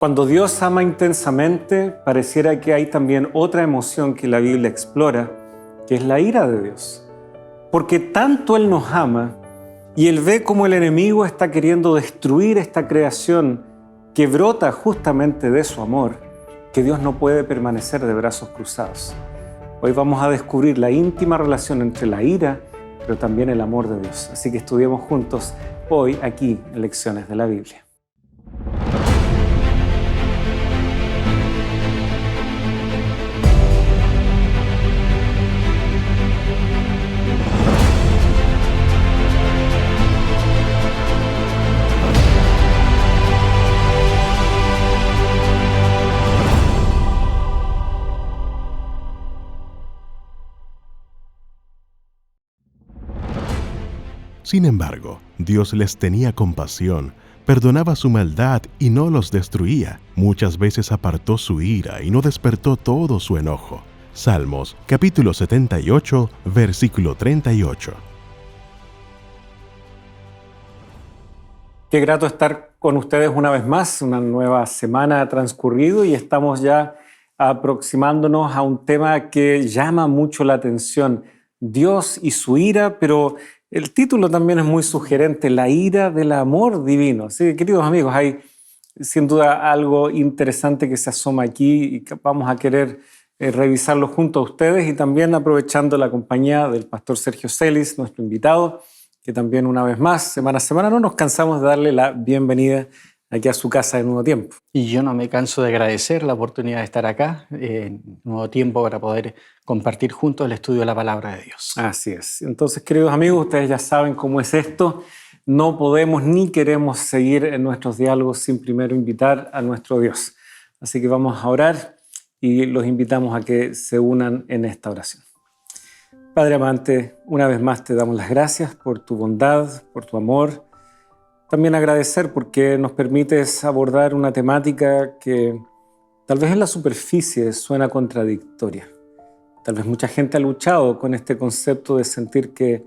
Cuando Dios ama intensamente, pareciera que hay también otra emoción que la Biblia explora, que es la ira de Dios. Porque tanto Él nos ama y Él ve cómo el enemigo está queriendo destruir esta creación que brota justamente de su amor, que Dios no puede permanecer de brazos cruzados. Hoy vamos a descubrir la íntima relación entre la ira, pero también el amor de Dios. Así que estudiemos juntos hoy aquí en Lecciones de la Biblia. Sin embargo, Dios les tenía compasión, perdonaba su maldad y no los destruía. Muchas veces apartó su ira y no despertó todo su enojo. Salmos, capítulo 78, versículo 38. Qué grato estar con ustedes una vez más. Una nueva semana ha transcurrido y estamos ya aproximándonos a un tema que llama mucho la atención. Dios y su ira, pero el título también es muy sugerente, la ira del amor divino. Así que, queridos amigos, hay sin duda algo interesante que se asoma aquí y que vamos a querer revisarlo junto a ustedes y también aprovechando la compañía del pastor Sergio Celis, nuestro invitado, que también una vez más, semana a semana, no nos cansamos de darle la bienvenida aquí a su casa de Nuevo Tiempo. Y yo no me canso de agradecer la oportunidad de estar acá en Nuevo Tiempo para poder compartir juntos el estudio de la Palabra de Dios. Así es. Entonces, queridos amigos, ustedes ya saben cómo es esto. No podemos ni queremos seguir en nuestros diálogos sin primero invitar a nuestro Dios. Así que vamos a orar y los invitamos a que se unan en esta oración. Padre amante, una vez más te damos las gracias por tu bondad, por tu amor. También agradecer porque nos permites abordar una temática que tal vez en la superficie suena contradictoria. Tal vez mucha gente ha luchado con este concepto de sentir que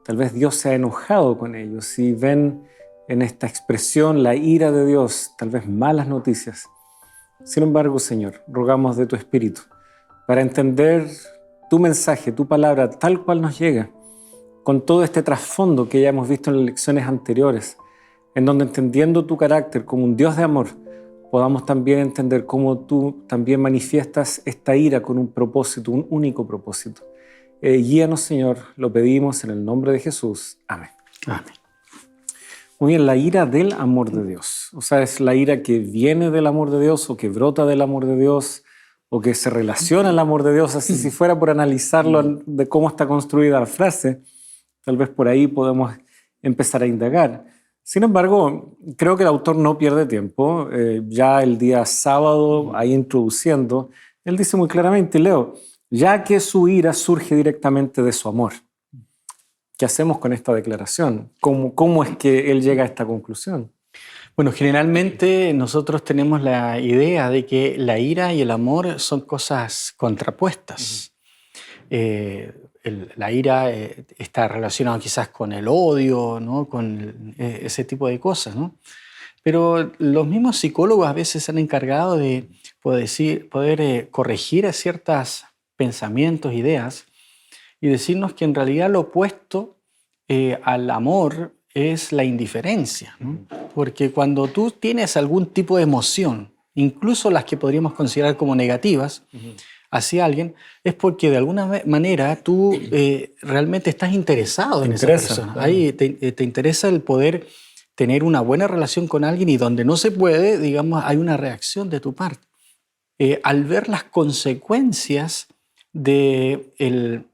tal vez Dios se ha enojado con ellos y ven en esta expresión la ira de Dios, tal vez malas noticias. Sin embargo, Señor, rogamos de tu Espíritu para entender tu mensaje, tu palabra, tal cual nos llega, con todo este trasfondo que ya hemos visto en las lecciones anteriores, en donde entendiendo tu carácter como un Dios de amor, podamos también entender cómo tú también manifiestas esta ira con un propósito, un único propósito. Guíanos, Señor, lo pedimos en el nombre de Jesús. Amén. Amén. Muy bien, la ira del amor de Dios. O sea, es la ira que viene del amor de Dios o que brota del amor de Dios o que se relaciona al amor de Dios. Así, si fuera por analizarlo de cómo está construida la frase, tal vez por ahí podemos empezar a indagar. Sin embargo, creo que el autor no pierde tiempo. Ya el día sábado, ahí introduciendo, él dice muy claramente, leo, ya que su ira surge directamente de su amor. ¿Qué hacemos con esta declaración? ¿Cómo es que él llega a esta conclusión? Bueno, generalmente nosotros tenemos la idea de que la ira y el amor son cosas contrapuestas. La ira está relacionada quizás con el odio, ¿no? Con ese tipo de cosas, ¿no? Pero los mismos psicólogos a veces se han encargado de poder corregir a ciertos pensamientos, ideas, y decirnos que en realidad lo opuesto al amor es la indiferencia, ¿no? Porque cuando tú tienes algún tipo de emoción, incluso las que podríamos considerar como negativas, hacia alguien, es porque de alguna manera tú realmente estás interesado en esa persona. Claro. Ahí te interesa el poder tener una buena relación con alguien y donde no se puede, digamos, hay una reacción de tu parte. Al ver las consecuencias de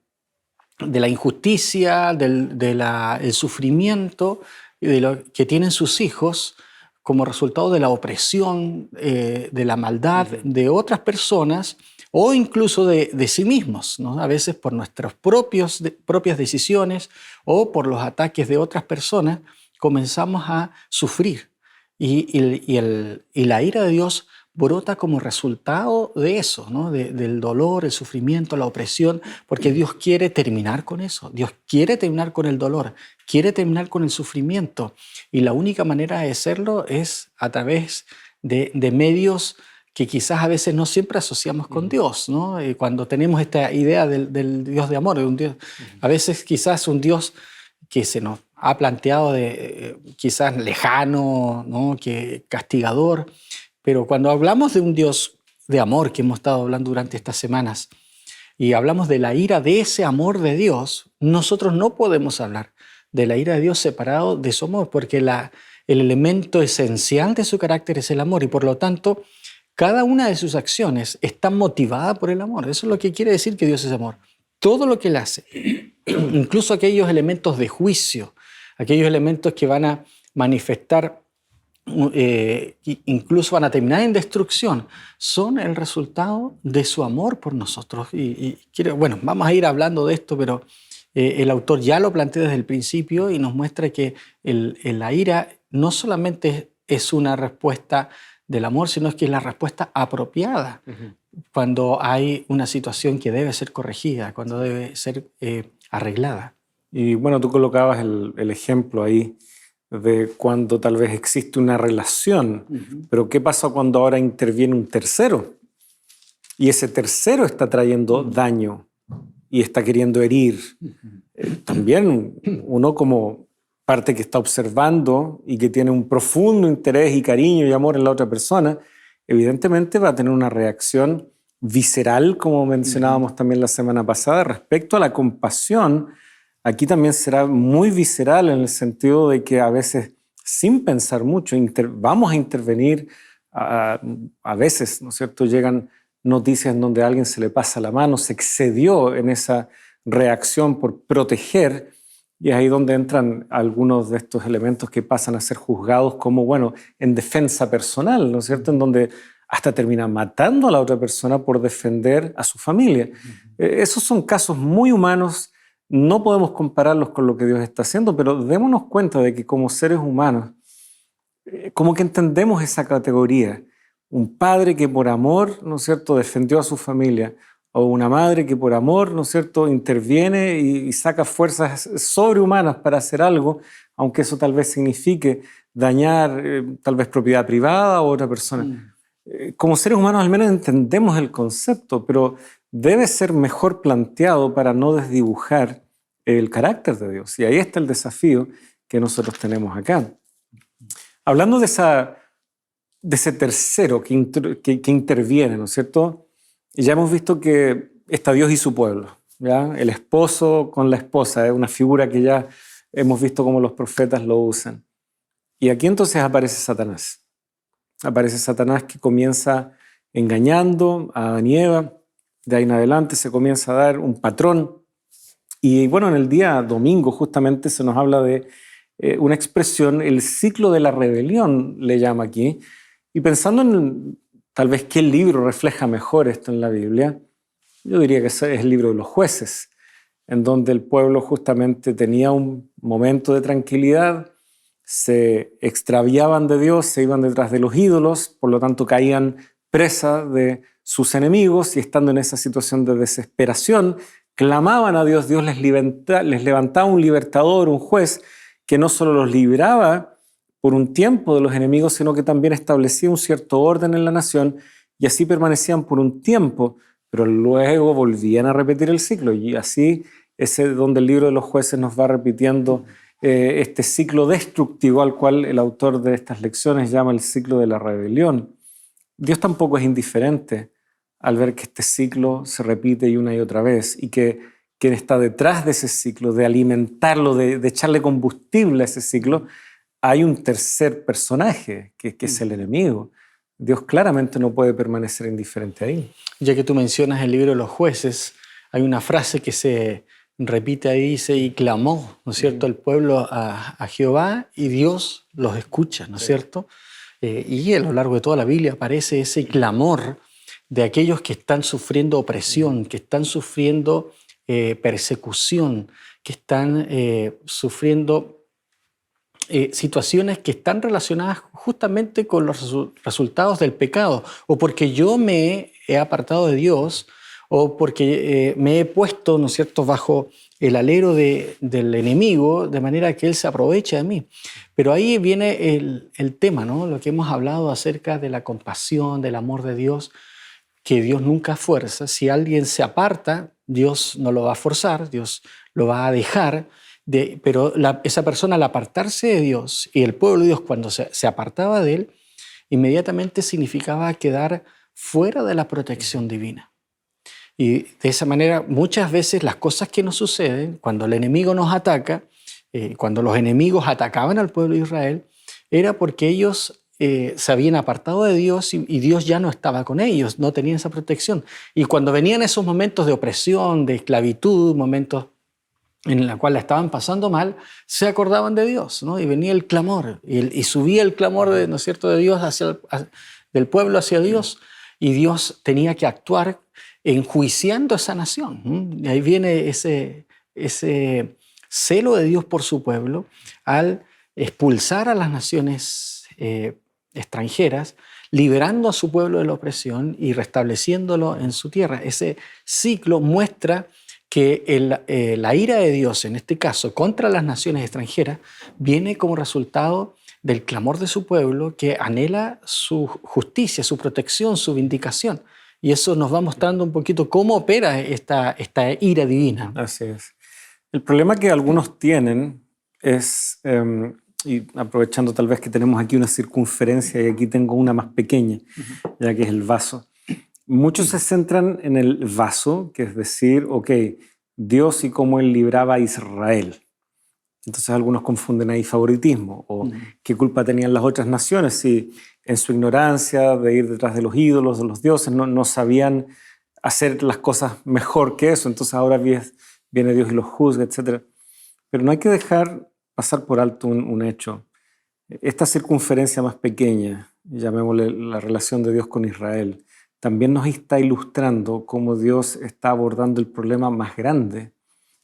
la injusticia, del sufrimiento de lo que tienen sus hijos como resultado de la opresión, de la maldad de otras personas o incluso de sí mismos, ¿no? A veces por nuestras propias decisiones o por los ataques de otras personas comenzamos a sufrir y la ira de Dios brota como resultado de eso, ¿no? Del dolor, el sufrimiento, la opresión, porque Dios quiere terminar con eso. Dios quiere terminar con el dolor, quiere terminar con el sufrimiento. Y la única manera de hacerlo es a través de medios que quizás a veces no siempre asociamos con Dios, ¿no? Cuando tenemos esta idea del Dios de amor, de un Dios, a veces quizás un Dios que se nos ha planteado de quizás lejano, ¿no? Que castigador, pero cuando hablamos de un Dios de amor, que hemos estado hablando durante estas semanas, y hablamos de la ira de ese amor de Dios, nosotros no podemos hablar de la ira de Dios separado de su amor, porque el elemento esencial de su carácter es el amor, y por lo tanto, cada una de sus acciones está motivada por el amor. Eso es lo que quiere decir que Dios es amor. Todo lo que Él hace, incluso aquellos elementos de juicio, aquellos elementos que van a manifestar, incluso van a terminar en destrucción, son el resultado de su amor por nosotros. Bueno, vamos a ir hablando de esto, pero el autor ya lo plantea desde el principio y nos muestra que la ira no solamente es una respuesta del amor, sino que es la respuesta apropiada cuando hay una situación que debe ser corregida, cuando debe ser arreglada. Y bueno, tú colocabas el ejemplo ahí de cuando tal vez existe una relación, pero ¿qué pasa cuando ahora interviene un tercero? Y ese tercero está trayendo daño y está queriendo herir. También uno como parte que está observando y que tiene un profundo interés y cariño y amor en la otra persona, evidentemente va a tener una reacción visceral, como mencionábamos también la semana pasada, respecto a la compasión. Aquí también será muy visceral en el sentido de que a veces, sin pensar mucho, vamos a intervenir. A veces, ¿no es cierto?, llegan noticias en donde a alguien se le pasa la mano, se excedió en esa reacción por proteger, y es ahí donde entran algunos de estos elementos que pasan a ser juzgados como, bueno, en defensa personal, ¿no es cierto?, en donde hasta termina matando a la otra persona por defender a su familia. Esos son casos muy humanos. No podemos compararlos con lo que Dios está haciendo, pero démonos cuenta de que como seres humanos, como que entendemos esa categoría. Un padre que por amor, ¿no es cierto?, defendió a su familia, o una madre que por amor, ¿no es cierto?, interviene y saca fuerzas sobrehumanas para hacer algo, aunque eso tal vez signifique dañar tal vez propiedad privada o otra persona. Como seres humanos al menos entendemos el concepto, pero debe ser mejor planteado para no desdibujar el carácter de Dios. Y ahí está el desafío que nosotros tenemos acá. Hablando de ese tercero que interviene, ¿no es cierto? Ya hemos visto que está Dios y su pueblo, ¿ya? El esposo con la esposa, es una figura que ya hemos visto cómo los profetas lo usan. Y aquí entonces aparece Satanás. Aparece Satanás que comienza engañando a Adán y Eva. De ahí en adelante se comienza a dar un patrón. Y bueno, en el día domingo justamente se nos habla de una expresión, el ciclo de la rebelión le llama aquí. Y pensando en tal vez qué libro refleja mejor esto en la Biblia, yo diría que es el libro de los Jueces, en donde el pueblo justamente tenía un momento de tranquilidad, se extraviaban de Dios, se iban detrás de los ídolos, por lo tanto caían presa de sus enemigos y estando en esa situación de desesperación, clamaban a Dios, Dios les levantaba un libertador, un juez, que no solo los libraba por un tiempo de los enemigos, sino que también establecía un cierto orden en la nación y así permanecían por un tiempo, pero luego volvían a repetir el ciclo y así es donde el libro de los Jueces nos va repitiendo este ciclo destructivo al cual el autor de estas lecciones llama el ciclo de la rebelión. Dios tampoco es indiferente al ver que este ciclo se repite y una y otra vez y que quien está detrás de ese ciclo, de alimentarlo, de echarle combustible a ese ciclo, hay un tercer personaje que es el enemigo. Dios claramente no puede permanecer indiferente ahí. Ya que tú mencionas el libro de los Jueces, hay una frase que se repite ahí, dice, y clamó, ¿no es cierto?, el pueblo a Jehová y Dios los escucha, ¿no es cierto? Y a lo largo de toda la Biblia aparece ese clamor de aquellos que están sufriendo opresión, que están sufriendo persecución, que están sufriendo situaciones que están relacionadas justamente con los resultados del pecado, o porque yo me he apartado de Dios, o porque me he puesto, ¿no es cierto?, bajo el alero del enemigo, de manera que él se aprovecha de mí. Pero ahí viene el tema, ¿no? Lo que hemos hablado acerca de la compasión, del amor de Dios, que Dios nunca fuerza. Si alguien se aparta, Dios no lo va a forzar, Dios lo va a dejar, pero esa persona al apartarse de Dios, y el pueblo de Dios cuando se apartaba de él, inmediatamente significaba quedar fuera de la protección divina. Y de esa manera, muchas veces las cosas que nos suceden, cuando el enemigo nos ataca, cuando los enemigos atacaban al pueblo de Israel, era porque ellos se habían apartado de Dios y Dios ya no estaba con ellos, no tenían esa protección. Y cuando venían esos momentos de opresión, de esclavitud, momentos en los cuales la estaban pasando mal, se acordaban de Dios, ¿no? Y venía el clamor, y subía el clamor ¿no es cierto?, de Dios del pueblo hacia Dios, y Dios tenía que actuar enjuiciando a esa nación. Y ahí viene ese celo de Dios por su pueblo al expulsar a las naciones extranjeras, liberando a su pueblo de la opresión y restableciéndolo en su tierra. Ese ciclo muestra que la ira de Dios, en este caso, contra las naciones extranjeras, viene como resultado del clamor de su pueblo que anhela su justicia, su protección, su vindicación. Y eso nos va mostrando un poquito cómo opera esta ira divina. Así es. El problema que algunos tienen es, y aprovechando tal vez que tenemos aquí una circunferencia y aquí tengo una más pequeña, ya que es el vaso. Muchos se centran en el vaso, que es decir, ok, Dios y cómo Él libraba a Israel. Entonces algunos confunden ahí favoritismo o qué culpa tenían las otras naciones si en su ignorancia de ir detrás de los ídolos, de los dioses, no sabían hacer las cosas mejor que eso. Entonces ahora viene Dios y los juzga, etc. Pero no hay que dejar pasar por alto un hecho. Esta circunferencia más pequeña, llamémosle la relación de Dios con Israel, también nos está ilustrando cómo Dios está abordando el problema más grande,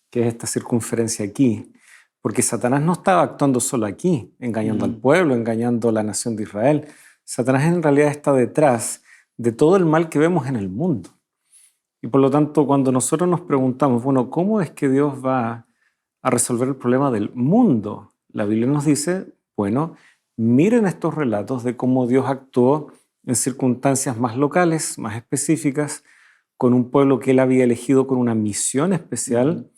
que es esta circunferencia aquí. Porque Satanás no estaba actuando solo aquí, engañando al pueblo, engañando a la nación de Israel. Satanás en realidad está detrás de todo el mal que vemos en el mundo. Y por lo tanto, cuando nosotros nos preguntamos, bueno, ¿cómo es que Dios va a resolver el problema del mundo? La Biblia nos dice, bueno, miren estos relatos de cómo Dios actuó en circunstancias más locales, más específicas, con un pueblo que Él había elegido con una misión especial.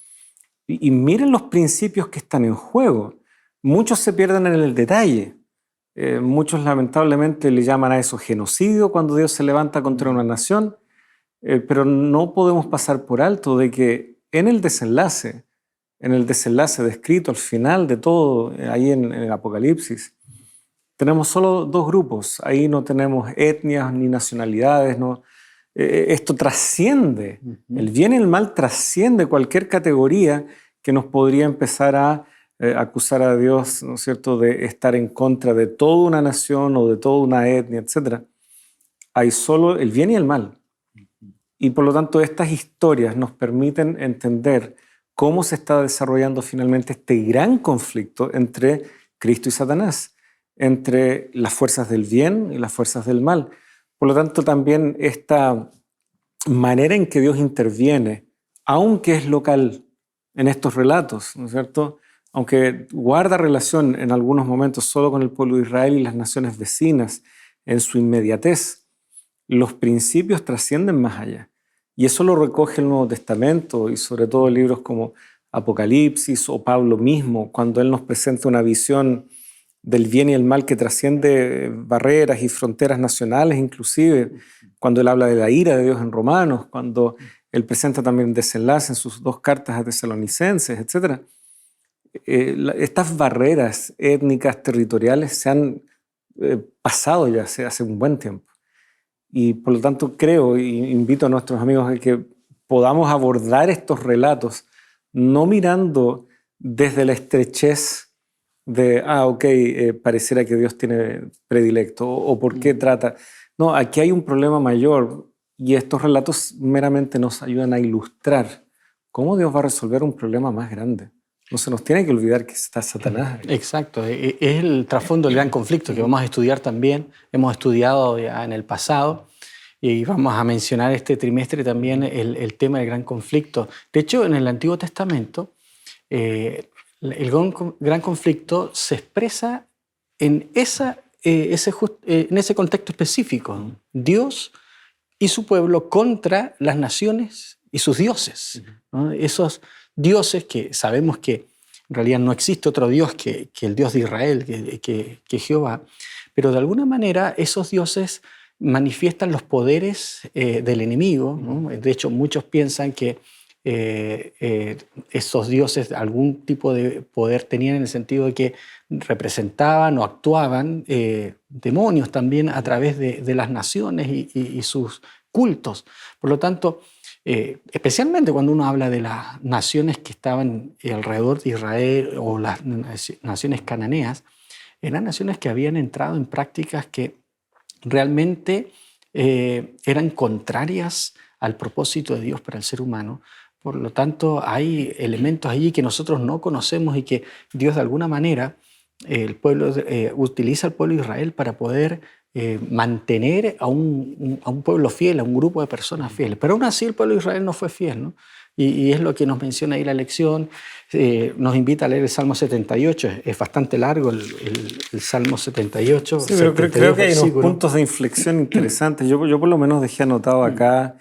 Y miren los principios que están en juego. Muchos se pierden en el detalle. Muchos lamentablemente le llaman a eso genocidio cuando Dios se levanta contra una nación. Pero no podemos pasar por alto de que en el desenlace descrito al final de todo, ahí en el Apocalipsis, tenemos solo dos grupos. Ahí no tenemos etnias ni nacionalidades, no. Esto trasciende, el bien y el mal trasciende cualquier categoría que nos podría empezar a acusar a Dios, ¿no es cierto?, de estar en contra de toda una nación o de toda una etnia, etc. Hay solo el bien y el mal. Y por lo tanto estas historias nos permiten entender cómo se está desarrollando finalmente este gran conflicto entre Cristo y Satanás, entre las fuerzas del bien y las fuerzas del mal. Por lo tanto, también esta manera en que Dios interviene, aunque es local en estos relatos, ¿no es cierto?, aunque guarda relación en algunos momentos solo con el pueblo de Israel y las naciones vecinas en su inmediatez, los principios trascienden más allá. Y eso lo recoge el Nuevo Testamento y sobre todo libros como Apocalipsis o Pablo mismo, cuando él nos presenta una visión del bien y el mal que trasciende barreras y fronteras nacionales, inclusive cuando él habla de la ira de Dios en Romanos, cuando él presenta también desenlace en sus dos cartas a Tesalonicenses, etc. Estas barreras étnicas, territoriales, se han pasado ya hace un buen tiempo. Y por lo tanto creo e invito a nuestros amigos a que podamos abordar estos relatos no mirando desde la estrechez de, pareciera que Dios tiene predilecto o por qué trata. No, aquí hay un problema mayor y estos relatos meramente nos ayudan a ilustrar cómo Dios va a resolver un problema más grande. No se nos tiene que olvidar que está Satanás. Exacto, es el trasfondo del gran conflicto que vamos a estudiar también, hemos estudiado ya en el pasado. Y vamos a mencionar este trimestre también el tema del gran conflicto. De hecho, en el Antiguo Testamento, el gran conflicto se expresa en ese contexto específico. Dios y su pueblo contra las naciones y sus dioses, ¿no? Esos dioses que sabemos que en realidad no existe otro Dios que el Dios de Israel, que Jehová, pero de alguna manera esos dioses manifiestan los poderes del enemigo, ¿no? De hecho, muchos piensan que esos dioses algún tipo de poder tenían en el sentido de que representaban o actuaban demonios también a través de las naciones y sus cultos. Por lo tanto, especialmente cuando uno habla de las naciones que estaban alrededor de Israel o las naciones cananeas, eran naciones que habían entrado en prácticas que realmente eran contrarias al propósito de Dios para el ser humano. Por lo tanto, hay elementos allí que nosotros no conocemos y que Dios de alguna manera utiliza al pueblo de Israel para poder mantener a un pueblo fiel, a un grupo de personas fieles. Pero aún así el pueblo de Israel no fue fiel, ¿no? Y es lo que nos menciona ahí la lección. Nos invita a leer el Salmo 78. Es bastante largo el Salmo 78. Sí, pero creo que hay unos puntos de inflexión interesantes. Yo por lo menos dejé anotado acá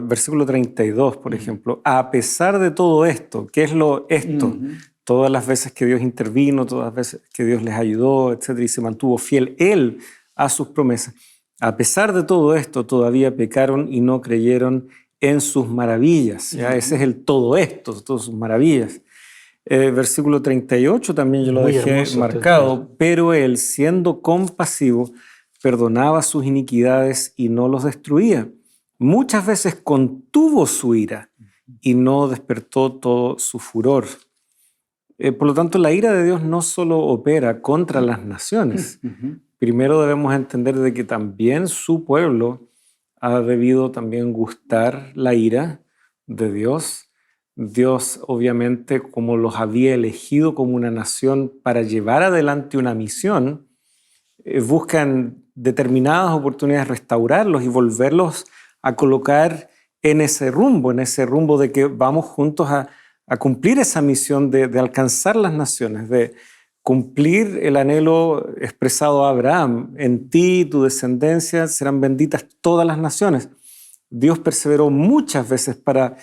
versículo 32, por ejemplo. A pesar de todo esto, ¿qué es esto? Todas las veces que Dios intervino, todas las veces que Dios les ayudó, etc., y se mantuvo fiel Él a sus promesas. A pesar de todo esto, todavía pecaron y no creyeron en sus maravillas. ¿Ya? Ese es el todo esto, todas sus maravillas. Versículo 38 también yo lo dejé marcado. Pero Él, siendo compasivo, perdonaba sus iniquidades y no los destruía. Muchas veces contuvo su ira y no despertó todo su furor. Por lo tanto, la ira de Dios no solo opera contra las naciones. Primero debemos entender de que también su pueblo ha debido también gustar la ira de Dios. Dios, obviamente, como los había elegido como una nación para llevar adelante una misión, buscan determinadas oportunidades restaurarlos y volverlos a colocar en ese rumbo de que vamos juntos a cumplir esa misión de alcanzar las naciones, de cumplir el anhelo expresado a Abraham. En ti y tu descendencia serán benditas todas las naciones. Dios perseveró muchas veces para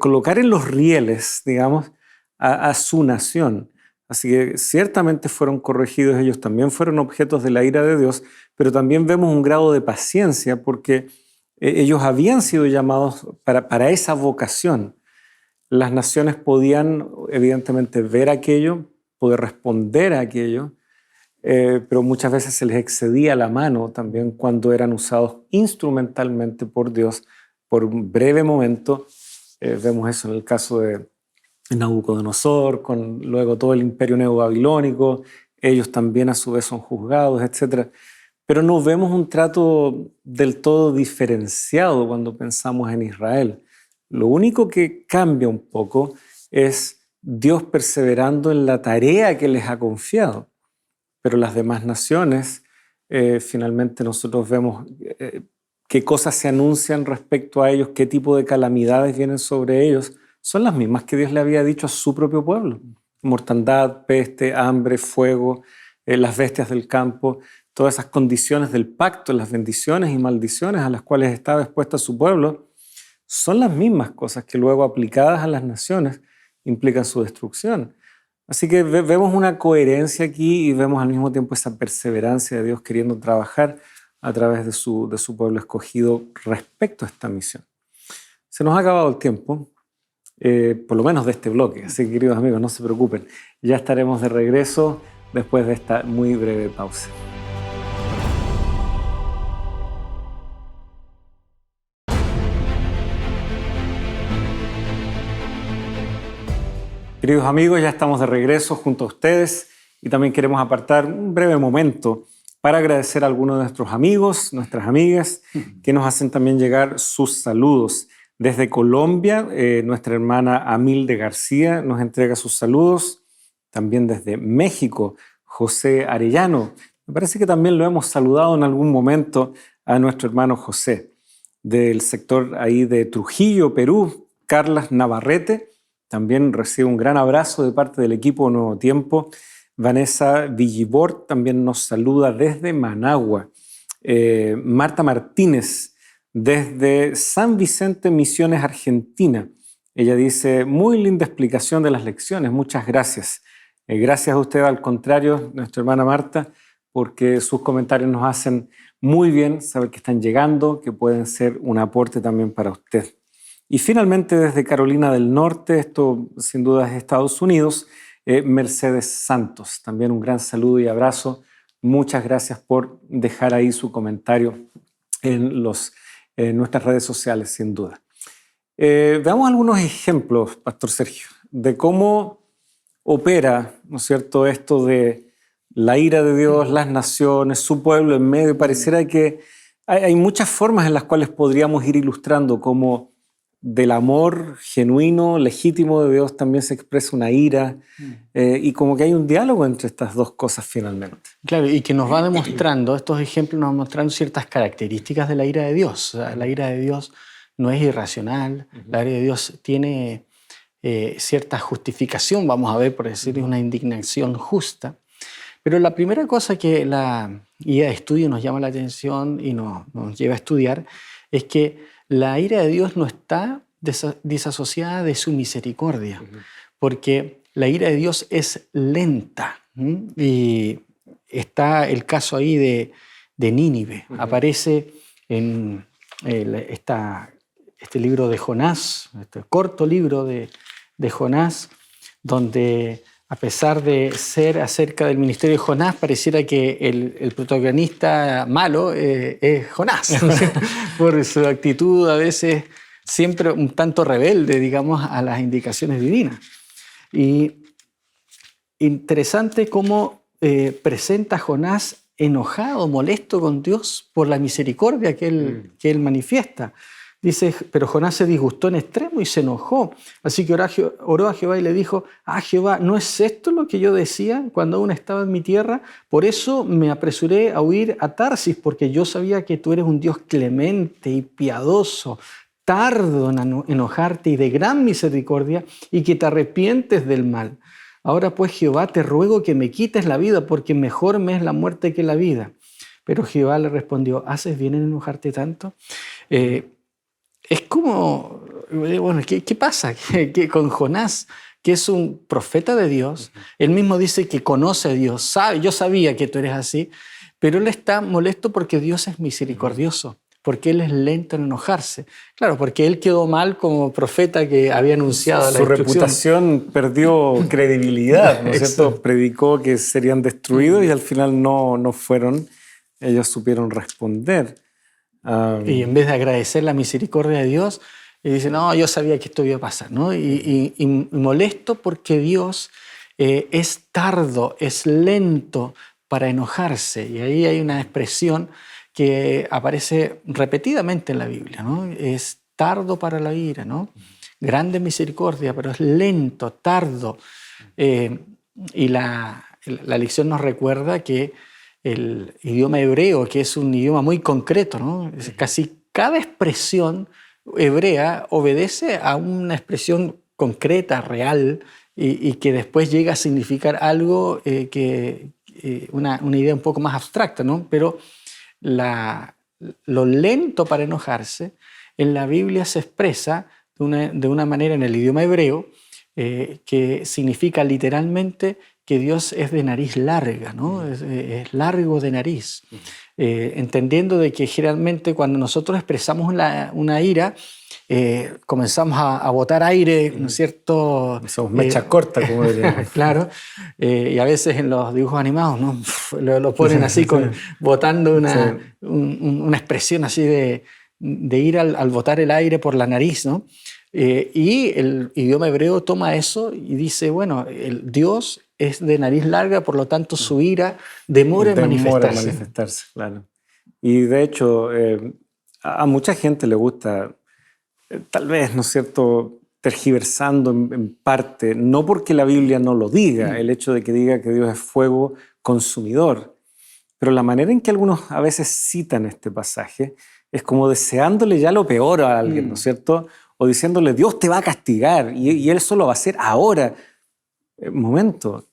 colocar en los rieles, digamos, a su nación. Así que ciertamente fueron corregidos, ellos también fueron objetos de la ira de Dios, pero también vemos un grado de paciencia porque ellos habían sido llamados para esa vocación. Las naciones podían evidentemente ver aquello, poder responder a aquello, pero muchas veces se les excedía la mano también cuando eran usados instrumentalmente por Dios por un breve momento. Vemos eso en el caso de Nabucodonosor, con luego todo el imperio neobabilónico. Ellos también a su vez son juzgados, etc. Pero no vemos un trato del todo diferenciado cuando pensamos en Israel. Lo único que cambia un poco es Dios perseverando en la tarea que les ha confiado. Pero las demás naciones, finalmente nosotros vemos qué cosas se anuncian respecto a ellos, qué tipo de calamidades vienen sobre ellos, son las mismas que Dios le había dicho a su propio pueblo. Mortandad, peste, hambre, fuego, las bestias del campo, todas esas condiciones del pacto, las bendiciones y maldiciones a las cuales estaba expuesta su pueblo, son las mismas cosas que luego aplicadas a las naciones implican su destrucción. Así que vemos una coherencia aquí y vemos al mismo tiempo esa perseverancia de Dios queriendo trabajar a través de su pueblo escogido respecto a esta misión. Se nos ha acabado el tiempo, por lo menos de este bloque, así que queridos amigos, no se preocupen, ya estaremos de regreso después de esta muy breve pausa. Queridos amigos, ya estamos de regreso junto a ustedes y también queremos apartar un breve momento para agradecer a algunos de nuestros amigos, nuestras amigas, que nos hacen también llegar sus saludos. Desde Colombia, nuestra hermana Amilde García nos entrega sus saludos. También desde México, José Arellano. Me parece que también lo hemos saludado en algún momento a nuestro hermano José. Del sector ahí de Trujillo, Perú, Carlas Navarrete, también recibe un gran abrazo de parte del equipo Nuevo Tiempo. Vanessa Villibort también nos saluda desde Managua. Marta Martínez, desde San Vicente, Misiones, Argentina. Ella dice, muy linda explicación de las lecciones, muchas gracias. Gracias a usted, al contrario, nuestra hermana Marta, porque sus comentarios nos hacen muy bien saber que están llegando, que pueden ser un aporte también para usted. Y finalmente, desde Carolina del Norte, esto sin duda es Estados Unidos, Mercedes Santos. También un gran saludo y abrazo. Muchas gracias por dejar ahí su comentario en nuestras redes sociales, sin duda. Veamos algunos ejemplos, Pastor Sergio, de cómo opera, ¿no es cierto?, esto de la ira de Dios, las naciones, su pueblo en medio. Pareciera que hay muchas formas en las cuales podríamos ir ilustrando cómo del amor genuino, legítimo de Dios también se expresa una ira y como que hay un diálogo entre estas dos cosas finalmente. Claro, y que nos va demostrando, estos ejemplos nos van mostrando ciertas características de la ira de Dios. O sea, la ira de Dios no es irracional, la ira de Dios tiene cierta justificación, vamos a ver, por decir, una indignación justa. Pero la primera cosa que la guía de estudio nos llama la atención y nos lleva a estudiar es que la ira de Dios no está disasociada de su misericordia, porque la ira de Dios es lenta. Y está el caso ahí de Nínive. Aparece en este libro de Jonás, este corto libro de Jonás, donde a pesar de ser acerca del ministerio de Jonás, pareciera que el protagonista malo es Jonás, ¿no? Por su actitud a veces siempre un tanto rebelde, digamos, a las indicaciones divinas. Y interesante cómo presenta a Jonás enojado, molesto con Dios por la misericordia que él manifiesta. Dice, pero Jonás se disgustó en extremo y se enojó. Así que oró a Jehová y le dijo, Jehová, ¿no es esto lo que yo decía cuando aún estaba en mi tierra? Por eso me apresuré a huir a Tarsis, porque yo sabía que tú eres un Dios clemente y piadoso, tardo en enojarte y de gran misericordia, y que te arrepientes del mal. Ahora pues, Jehová, te ruego que me quites la vida, porque mejor me es la muerte que la vida. Pero Jehová le respondió, ¿haces bien en enojarte tanto? Es como, bueno, ¿qué pasa? Que con Jonás, que es un profeta de Dios, él mismo dice que conoce a Dios, sabe, yo sabía que tú eres así, pero él está molesto porque Dios es misericordioso, porque él es lento en enojarse. Claro, porque él quedó mal como profeta que había anunciado la destrucción. Su reputación perdió credibilidad, ¿no es cierto? Predicó que serían destruidos y al final no fueron. Ellos supieron responder. Y en vez de agradecer la misericordia de Dios, dice, no, yo sabía que esto iba a pasar, ¿no? Y molesto porque Dios es tardo, es lento para enojarse. Y ahí hay una expresión que aparece repetidamente en la Biblia, ¿no? Es tardo para la ira, ¿no? Grande misericordia, pero es lento, tardo. Y la lección nos recuerda que el idioma hebreo, que es un idioma muy concreto, ¿no? Casi cada expresión hebrea obedece a una expresión concreta, real, y que después llega a significar algo, una idea un poco más abstracta, ¿no? Pero lo lento para enojarse en la Biblia se expresa de una manera en el idioma hebreo que significa literalmente que Dios es de nariz larga, ¿no? Es largo de nariz, entendiendo de que generalmente cuando nosotros expresamos una ira, comenzamos a botar aire, ¿no es cierto? Somos mecha corta, como diríamos. Claro, y a veces en los dibujos animados, ¿no? Lo ponen así, botando una expresión así de ira al botar el aire por la nariz, ¿no? Y el idioma hebreo toma eso y dice, bueno, el Dios es de nariz larga, por lo tanto su ira demora en manifestarse. Claro. Y de hecho, a mucha gente le gusta, tal vez, ¿no es cierto?, tergiversando en parte, no porque la Biblia no lo diga, el hecho de que diga que Dios es fuego consumidor, Pero la manera en que algunos a veces citan este pasaje es como deseándole ya lo peor a alguien, ¿no es cierto? O diciéndole, Dios te va a castigar y Él solo va a hacer ahora. Momento,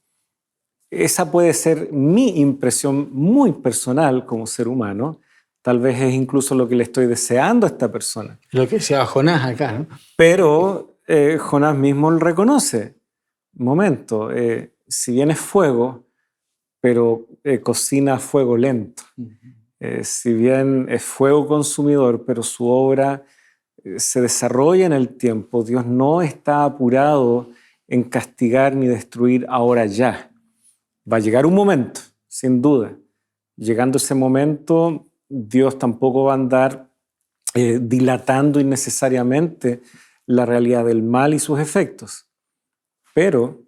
esa puede ser mi impresión muy personal como ser humano. Tal vez es incluso lo que le estoy deseando a esta persona. Lo que decía Jonás acá, ¿no? Pero Jonás mismo lo reconoce. Momento, si bien es fuego, pero cocina a fuego lento. Si bien es fuego consumidor, pero su obra se desarrolla en el tiempo. Dios no está apurado en castigar ni destruir ahora ya. Va a llegar un momento, sin duda. Llegando ese momento, Dios tampoco va a andar dilatando innecesariamente la realidad del mal y sus efectos. Pero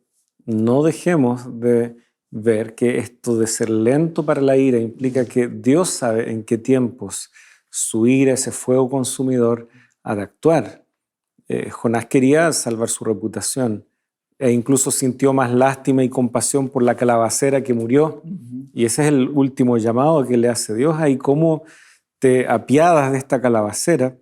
no dejemos de ver que esto de ser lento para la ira implica que Dios sabe en qué tiempos su ira, ese fuego consumidor, ha de actuar. Jonás quería salvar su reputación e incluso sintió más lástima y compasión por la calabacera que murió. Y ese es el último llamado que le hace Dios. Ahí cómo te apiadas de esta calabacera.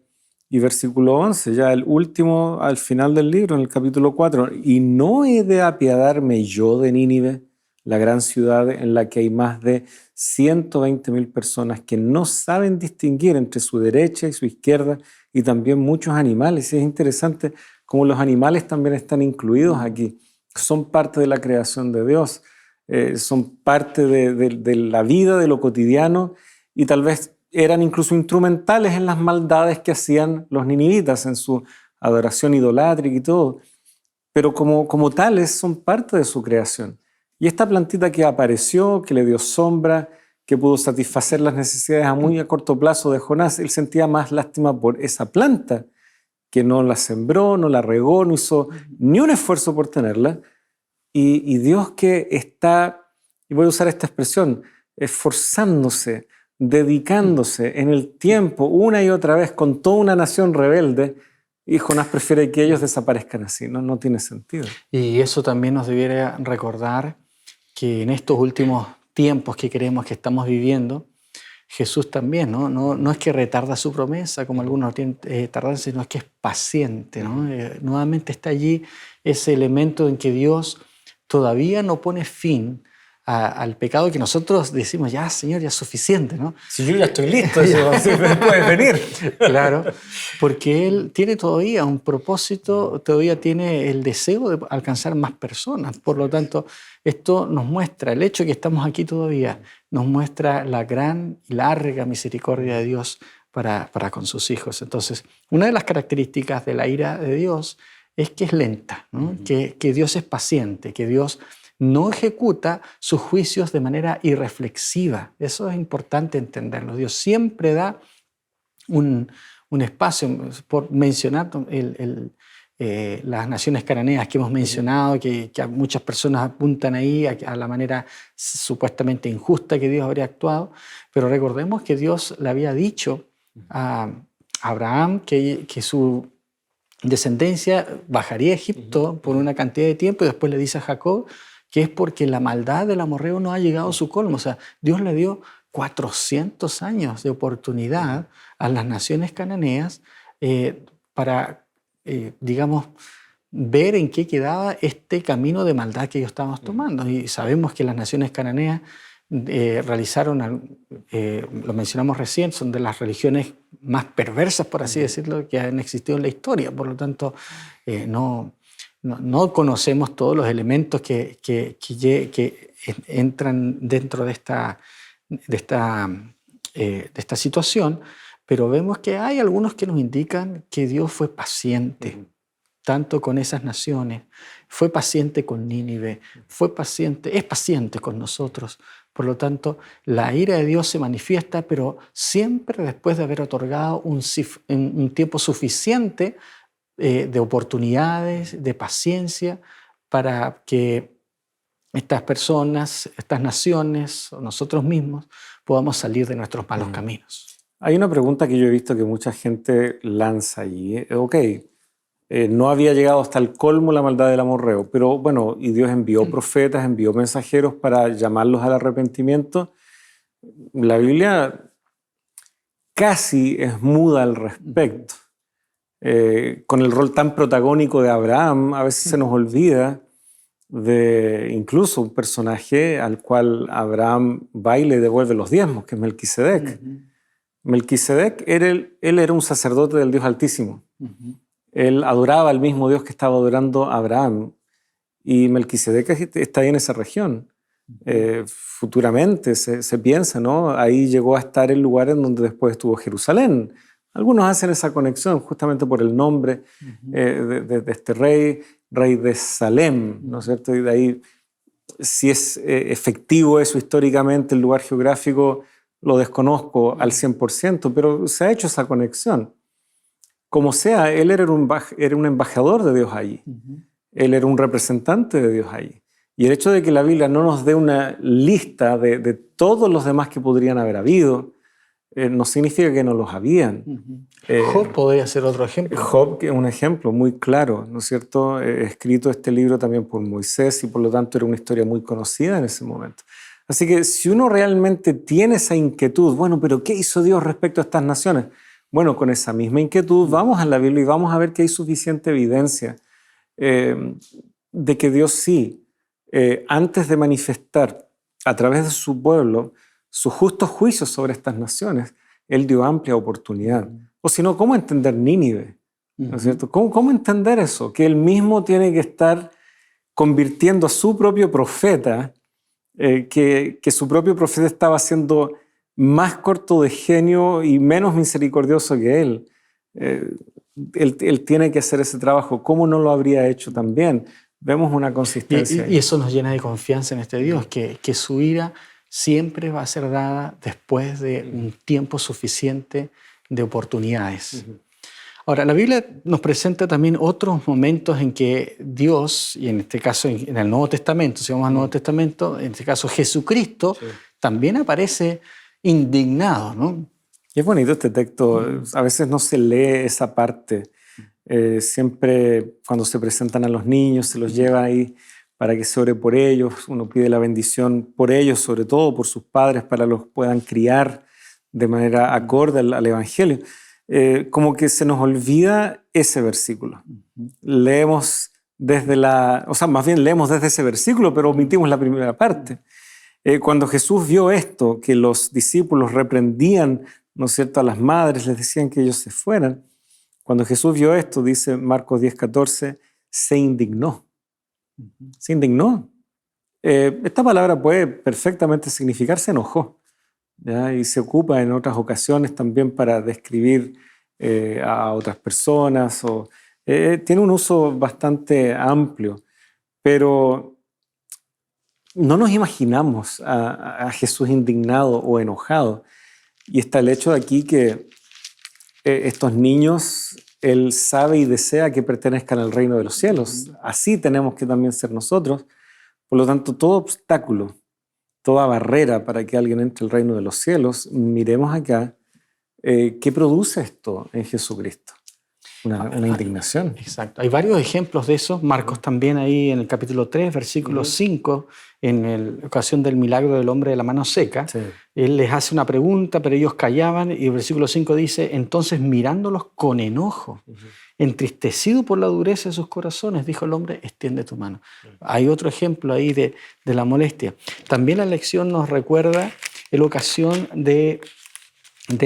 Y versículo 11, ya el último al final del libro, en el capítulo 4. ¿Y no he de apiadarme yo de Nínive, la gran ciudad en la que hay más de 120,000 personas que no saben distinguir entre su derecha y su izquierda, y también muchos animales? Y es interesante cómo los animales también están incluidos aquí. Son parte de la creación de Dios, son parte de la vida, de lo cotidiano, y tal vez eran incluso instrumentales en las maldades que hacían los ninivitas en su adoración idolátrica y todo. Pero como tales son parte de su creación. Y esta plantita que apareció, que le dio sombra, que pudo satisfacer las necesidades a muy a corto plazo de Jonás, él sentía más lástima por esa planta, que no la sembró, no la regó, no hizo ni un esfuerzo por tenerla. Y Dios que está, y voy a usar esta expresión, esforzándose, dedicándose en el tiempo una y otra vez con toda una nación rebelde, y Jonás prefiere que ellos desaparezcan así. No tiene sentido. Y eso también nos debiera recordar que en estos últimos tiempos que creemos que estamos viviendo, Jesús también, ¿no? No es que retarda su promesa, como algunos tienen tardanza, sino es que es paciente, ¿no? Nuevamente está allí ese elemento en que Dios todavía no pone fin al pecado, que nosotros decimos, ya Señor, ya es suficiente, ¿no? Si yo ya estoy listo, puedes venir. Claro, porque Él tiene todavía un propósito, todavía tiene el deseo de alcanzar más personas. Por lo tanto, esto nos muestra, el hecho de que estamos aquí todavía, nos muestra la gran y larga misericordia de Dios para con sus hijos. Entonces, una de las características de la ira de Dios es que es lenta, ¿no? Que Dios es paciente, que Dios no ejecuta sus juicios de manera irreflexiva. Eso es importante entenderlo. Dios siempre da un espacio, por mencionar las naciones cananeas que hemos mencionado, que muchas personas apuntan ahí a la manera supuestamente injusta que Dios habría actuado, pero recordemos que Dios le había dicho a Abraham que su descendencia bajaría a Egipto por una cantidad de tiempo, y después le dice a Jacob que es porque la maldad del amorreo no ha llegado a su colmo. O sea, Dios le dio 400 años de oportunidad a las naciones cananeas para, digamos, ver en qué quedaba este camino de maldad que ellos estaban tomando. Y sabemos que las naciones cananeas realizaron, lo mencionamos recién, son de las religiones más perversas, por así decirlo, que han existido en la historia. Por lo tanto, no conocemos todos los elementos que entran dentro de esta situación, pero vemos que hay algunos que nos indican que Dios fue paciente, tanto con esas naciones, fue paciente con Nínive, es paciente con nosotros. Por lo tanto, la ira de Dios se manifiesta, pero siempre después de haber otorgado un tiempo suficiente de oportunidades, de paciencia, para que estas personas, estas naciones, o nosotros mismos, podamos salir de nuestros malos caminos. Hay una pregunta que yo he visto que mucha gente lanza allí. No había llegado hasta el colmo la maldad del amorreo, pero bueno, y Dios envió profetas, envió mensajeros para llamarlos al arrepentimiento, La Biblia casi es muda al respecto. Con el rol tan protagónico de Abraham, a veces se nos olvida de incluso un personaje al cual Abraham va y le devuelve los diezmos, que es Melquisedec. Melquisedec él era un sacerdote del Dios Altísimo. Él adoraba al mismo Dios que estaba adorando a Abraham. Y Melquisedec está ahí en esa región. Futuramente se piensa, ¿no? Ahí llegó a estar el lugar en donde después estuvo Jerusalén. Algunos hacen esa conexión justamente por el nombre de este rey de Salem, ¿no es cierto? Y de ahí, si es efectivo eso históricamente, el lugar geográfico, lo desconozco al 100%, pero se ha hecho esa conexión. Como sea, él era un embajador de Dios allí. Él era un representante de Dios allí. Y el hecho de que la Biblia no nos dé una lista de todos los demás que podrían haber habido, no significa que no los habían. Job podría ser otro ejemplo. Job es un ejemplo muy claro, ¿no es cierto? Escrito este libro también por Moisés y por lo tanto era una historia muy conocida en ese momento. Así que si uno realmente tiene esa inquietud, bueno, pero ¿qué hizo Dios respecto a estas naciones? Bueno, con esa misma inquietud vamos a la Biblia y vamos a ver que hay suficiente evidencia de que Dios sí, antes de manifestar a través de su pueblo sus justos juicios sobre estas naciones, Él dio amplia oportunidad. O si no, ¿cómo entender Nínive? ¿No es cierto? ¿Cómo entender eso? Que Él mismo tiene que estar convirtiendo a su propio profeta, que su propio profeta estaba siendo más corto de genio y menos misericordioso que Él. Él tiene que hacer ese trabajo. ¿Cómo no lo habría hecho también? Vemos una consistencia. Y eso nos llena de confianza en este Dios, que su ira siempre va a ser dada después de un tiempo suficiente de oportunidades. Ahora, la Biblia nos presenta también otros momentos en que Dios, y en este caso en el Nuevo Testamento, si vamos al Nuevo Testamento, en este caso Jesucristo, también aparece indignado, ¿no? Y es bonito este texto. A veces no se lee esa parte. Siempre cuando se presentan a los niños se los lleva ahí para que se ore por ellos. Uno pide la bendición por ellos, sobre todo por sus padres, para que los puedan criar de manera acorde al Evangelio. Como que se nos olvida ese versículo. Leemos más bien leemos desde ese versículo, pero omitimos la primera parte. Cuando Jesús vio esto, que los discípulos reprendían, ¿no es cierto?, a las madres, les decían que ellos se fueran. Cuando Jesús vio esto, dice Marcos 10:14, se indignó. Se indignó. Esta palabra puede perfectamente significar se enojó, ¿ya? Y se ocupa en otras ocasiones también para describir a otras personas. Tiene un uso bastante amplio, pero no nos imaginamos a Jesús indignado o enojado. Y está el hecho de aquí que estos niños, Él sabe y desea que pertenezcan al reino de los cielos. Así tenemos que también ser nosotros. Por lo tanto, todo obstáculo, toda barrera para que alguien entre al reino de los cielos, miremos acá qué produce esto en Jesucristo. Una indignación. Exacto. Hay varios ejemplos de eso. Marcos también ahí en el capítulo 3, versículo 5, en la ocasión del milagro del hombre de la mano seca. Sí. Él les hace una pregunta, pero ellos callaban, y el versículo 5 dice, entonces mirándolos con enojo, entristecido por la dureza de sus corazones, dijo el hombre, extiende tu mano. Hay otro ejemplo ahí de la molestia. También la lección nos recuerda en la ocasión de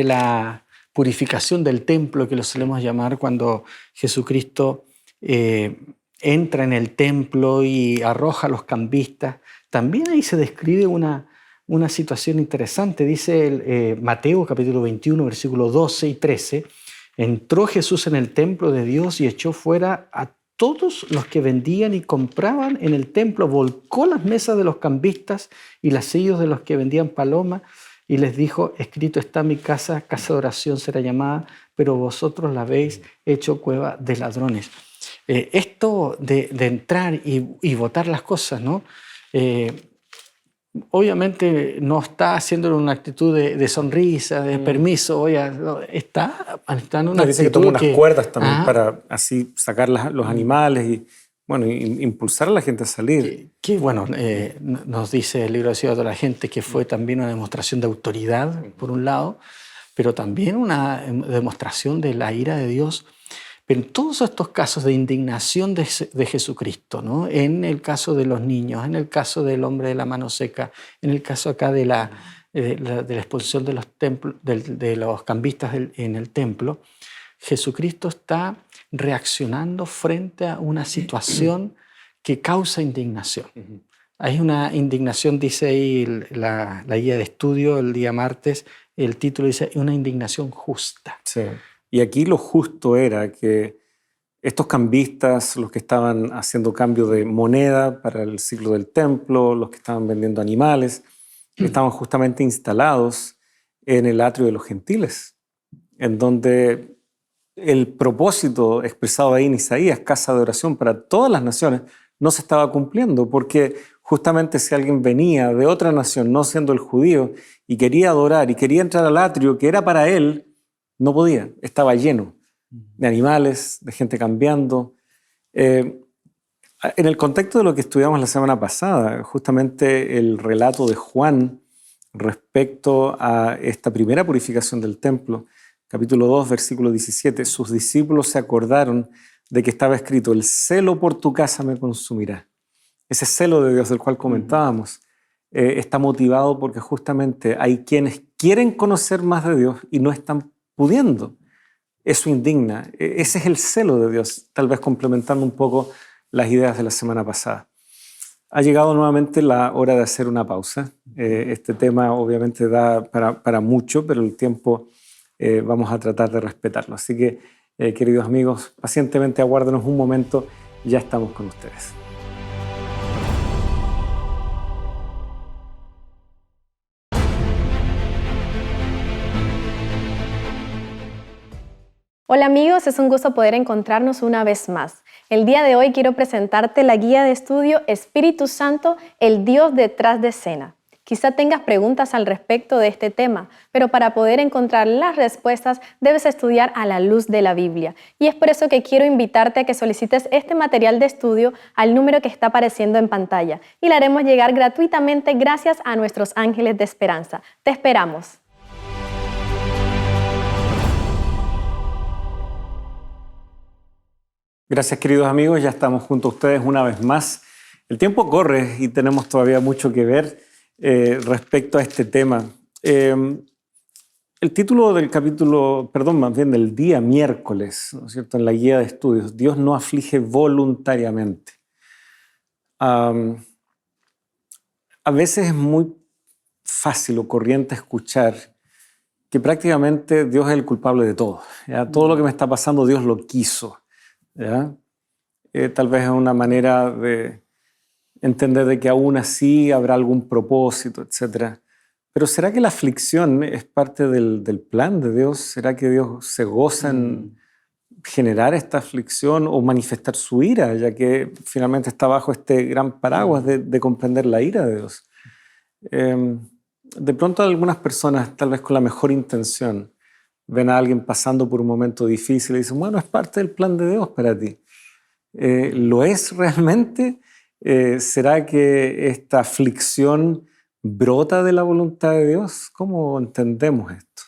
la purificación del templo, que lo solemos llamar cuando Jesucristo entra en el templo y arroja a los cambistas. También ahí se describe una situación interesante. Dice Mateo capítulo 21, versículos 12 y 13, entró Jesús en el templo de Dios y echó fuera a todos los que vendían y compraban en el templo, volcó las mesas de los cambistas y las sillas de los que vendían palomas, y les dijo, escrito está mi casa, casa de oración será llamada, pero vosotros la habéis hecho cueva de ladrones. Esto de entrar y botar las cosas, ¿no? Obviamente no está haciéndolo en una actitud de sonrisa, de permiso, está en una dice actitud que toma unas cuerdas también para así sacar los animales. Y bueno, impulsar a la gente a salir. Que bueno, nos dice el libro de Ciudad de la Gente que fue también una demostración de autoridad, por un lado, pero también una demostración de la ira de Dios. Pero en todos estos casos de indignación de Jesucristo, ¿no? En el caso de los niños, en el caso del hombre de la mano seca, en el caso acá de la expulsión de los, de los cambistas en el templo, Jesucristo está reaccionando frente a una situación que causa indignación. Hay una indignación, dice ahí la guía de estudio el día martes, el título dice, una indignación justa. Sí. Y aquí lo justo era que estos cambistas, los que estaban haciendo cambio de moneda para el ciclo del templo, los que estaban vendiendo animales, estaban justamente instalados en el atrio de los gentiles, en donde el propósito expresado ahí en Isaías, casa de oración para todas las naciones, no se estaba cumpliendo, porque justamente si alguien venía de otra nación, no siendo el judío, y quería adorar y quería entrar al atrio que era para él, no podía, estaba lleno de animales, de gente cambiando. En el contexto de lo que estudiamos la semana pasada, justamente el relato de Juan respecto a esta primera purificación del templo, capítulo 2, versículo 17, sus discípulos se acordaron de que estaba escrito, el celo por tu casa me consumirá. Ese celo de Dios del cual comentábamos está motivado porque justamente hay quienes quieren conocer más de Dios y no están pudiendo. Eso indigna. Ese es el celo de Dios, tal vez complementando un poco las ideas de la semana pasada. Ha llegado nuevamente la hora de hacer una pausa. Este tema obviamente da para mucho, pero el tiempo vamos a tratar de respetarlo. Así que, queridos amigos, pacientemente aguárdenos un momento, ya estamos con ustedes. Hola amigos, es un gusto poder encontrarnos una vez más. El día de hoy quiero presentarte la guía de estudio Espíritu Santo, el Dios detrás de escena. Quizá tengas preguntas al respecto de este tema, pero para poder encontrar las respuestas debes estudiar a la luz de la Biblia. Y es por eso que quiero invitarte a que solicites este material de estudio al número que está apareciendo en pantalla y le haremos llegar gratuitamente gracias a nuestros ángeles de esperanza. Te esperamos. Gracias, queridos amigos. Ya estamos junto a ustedes una vez más. El tiempo corre y tenemos todavía mucho que ver respecto a este tema. El título del capítulo, más bien del día miércoles, ¿no es cierto? En la guía de estudios, Dios no aflige voluntariamente. A veces es muy fácil o corriente escuchar que prácticamente Dios es el culpable de todo. ¿Ya? Todo lo que me está pasando, Dios lo quiso. ¿Ya? Tal vez es una manera de entender de que aún así habrá algún propósito, etc. Pero ¿será que la aflicción es parte del plan de Dios? ¿Será que Dios se goza en generar esta aflicción o manifestar su ira, ya que finalmente está bajo este gran paraguas de comprender la ira de Dios? De pronto algunas personas, tal vez con la mejor intención, ven a alguien pasando por un momento difícil y dicen, bueno, es parte del plan de Dios para ti. ¿Lo es realmente? ¿Será que esta aflicción brota de la voluntad de Dios? ¿Cómo entendemos esto?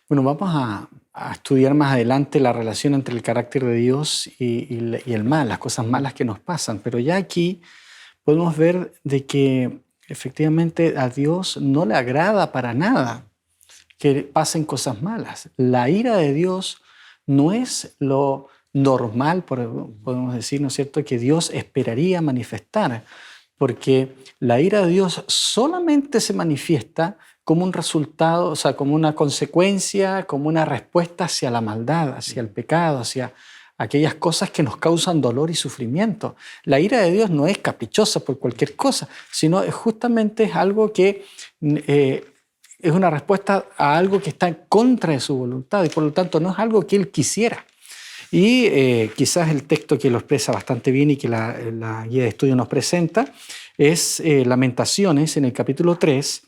Bueno, vamos a estudiar más adelante la relación entre el carácter de Dios y el mal, las cosas malas que nos pasan. Pero ya aquí podemos ver de que efectivamente a Dios no le agrada para nada que pasen cosas malas. La ira de Dios no es lo normal, podemos decir, ¿no es cierto?, que Dios esperaría manifestar, porque la ira de Dios solamente se manifiesta como un resultado, o sea, como una consecuencia, como una respuesta hacia la maldad, hacia el pecado, hacia aquellas cosas que nos causan dolor y sufrimiento. La ira de Dios no es caprichosa por cualquier cosa, sino justamente es algo que es una respuesta a algo que está en contra de su voluntad y por lo tanto no es algo que Él quisiera. Y quizás el texto que lo expresa bastante bien y que la guía de estudio nos presenta es Lamentaciones en el capítulo 3,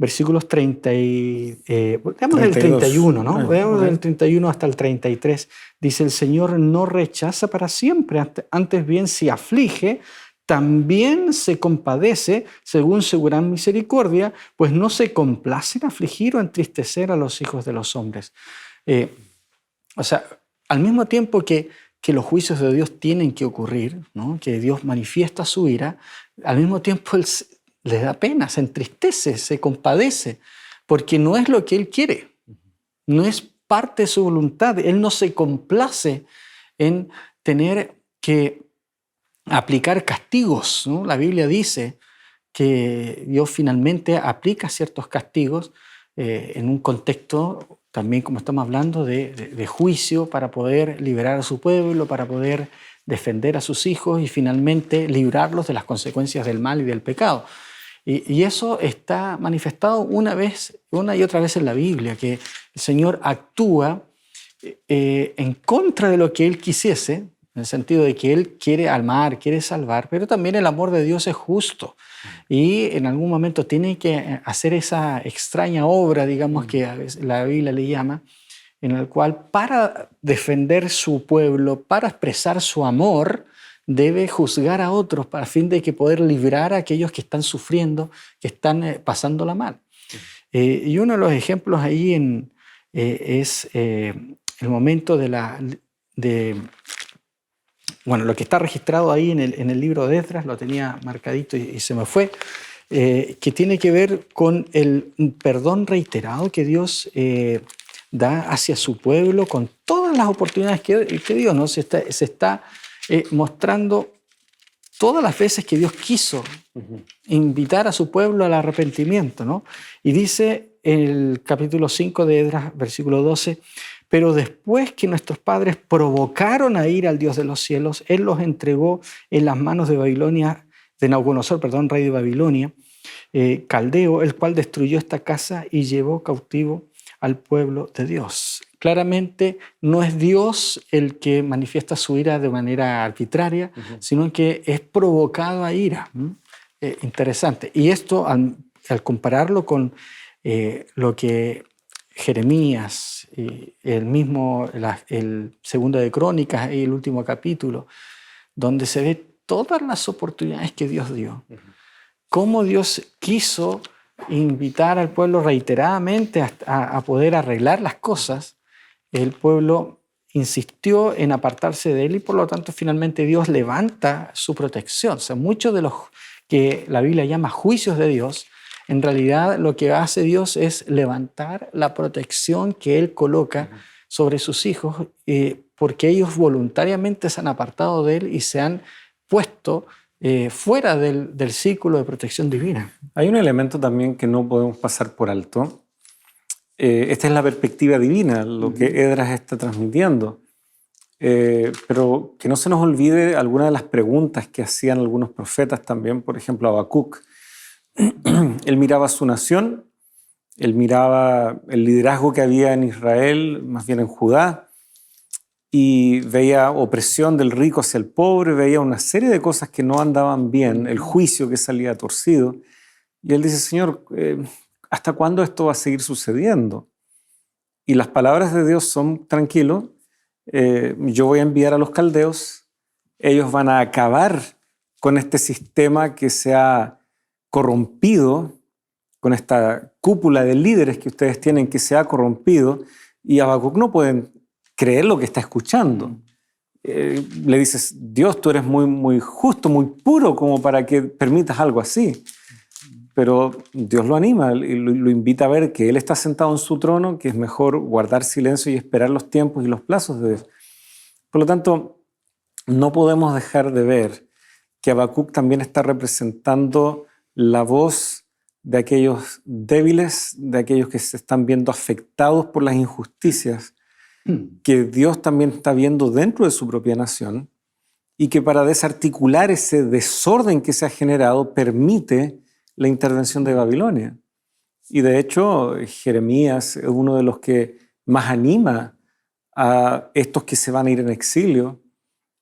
versículos 30 veamos el 32. 31, ¿no? Veamos ok. el 31 hasta el 33. Dice, el Señor no rechaza para siempre, antes bien si aflige, también se compadece según su gran misericordia, pues no se complace en afligir o entristecer a los hijos de los hombres. O sea, al mismo tiempo que los juicios de Dios tienen que ocurrir, ¿no? Que Dios manifiesta su ira, al mismo tiempo Él les da pena, se entristece, se compadece, porque no es lo que Él quiere, no es parte de su voluntad. Él no se complace en tener que aplicar castigos, ¿no? La Biblia dice que Dios finalmente aplica ciertos castigos en un contexto también, como estamos hablando, de juicio para poder liberar a su pueblo, para poder defender a sus hijos y finalmente librarlos de las consecuencias del mal y del pecado. Y eso está manifestado una y otra vez en la Biblia, que el Señor actúa en contra de lo que Él quisiese, en el sentido de que Él quiere amar, quiere salvar, pero también el amor de Dios es justo. Y en algún momento tiene que hacer esa extraña obra, digamos, que a veces la Biblia le llama, en la cual para defender su pueblo, para expresar su amor, debe juzgar a otros para fin de que poder librar a aquellos que están sufriendo, que están pasándola mal. Y uno de los ejemplos ahí es el momento lo que está registrado ahí en el libro de Esdras, lo tenía marcadito y se me fue, que tiene que ver con el perdón reiterado que Dios da hacia su pueblo con todas las oportunidades que Dios, ¿no? Se está mostrando todas las veces que Dios quiso invitar a su pueblo al arrepentimiento, ¿no? Y dice en el capítulo 5 de Esdras, versículo 12, pero después que nuestros padres provocaron a ir al Dios de los cielos, Él los entregó en las manos de Nabucodonosor, rey de Babilonia, caldeo, el cual destruyó esta casa y llevó cautivo al pueblo de Dios. Claramente no es Dios el que manifiesta su ira de manera arbitraria, sino que es provocado a ira. Interesante. Y esto, al compararlo con lo que Jeremías, el segundo de Crónicas y el último capítulo, donde se ve todas las oportunidades que Dios dio, cómo Dios quiso invitar al pueblo reiteradamente a poder arreglar las cosas. El pueblo insistió en apartarse de Él y por lo tanto finalmente Dios levanta su protección. O sea, muchos de los que la Biblia llama juicios de Dios, en realidad lo que hace Dios es levantar la protección que Él coloca sobre sus hijos, porque ellos voluntariamente se han apartado de Él y se han puesto fuera del círculo de protección divina. Hay un elemento también que no podemos pasar por alto. Esta es la perspectiva divina, lo que Esdras está transmitiendo. Pero que no se nos olvide algunas de las preguntas que hacían algunos profetas también, por ejemplo, Habacuc. Él miraba su nación, él miraba el liderazgo que había en Israel, más bien en Judá, y veía opresión del rico hacia el pobre, veía una serie de cosas que no andaban bien, el juicio que salía torcido. Y él dice, Señor, ¿hasta cuándo esto va a seguir sucediendo? Y las palabras de Dios son, tranquilo, yo voy a enviar a los caldeos, ellos van a acabar con este sistema que se ha corrompido, con esta cúpula de líderes que ustedes tienen que se ha corrompido, y Habacuc no pueden creer lo que está escuchando. Le dices, Dios, tú eres muy, muy justo, muy puro como para que permitas algo así. Pero Dios lo anima y lo invita a ver que Él está sentado en su trono, que es mejor guardar silencio y esperar los tiempos y los plazos de Dios. Por lo tanto, no podemos dejar de ver que Habacuc también está representando la voz de aquellos débiles, de aquellos que se están viendo afectados por las injusticias, que Dios también está viendo dentro de su propia nación y que para desarticular ese desorden que se ha generado permite la intervención de Babilonia. Y de hecho, Jeremías es uno de los que más anima a estos que se van a ir en exilio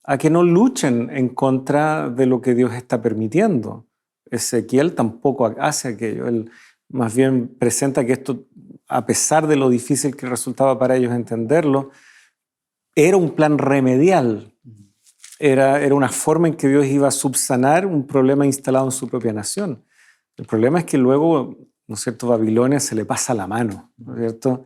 a que no luchen en contra de lo que Dios está permitiendo. Ezequiel tampoco hace aquello. Él más bien presenta que esto, a pesar de lo difícil que resultaba para ellos entenderlo, era un plan remedial. Era una forma en que Dios iba a subsanar un problema instalado en su propia nación. El problema es que luego, ¿no es cierto?, Babilonia se le pasa la mano, ¿no es cierto?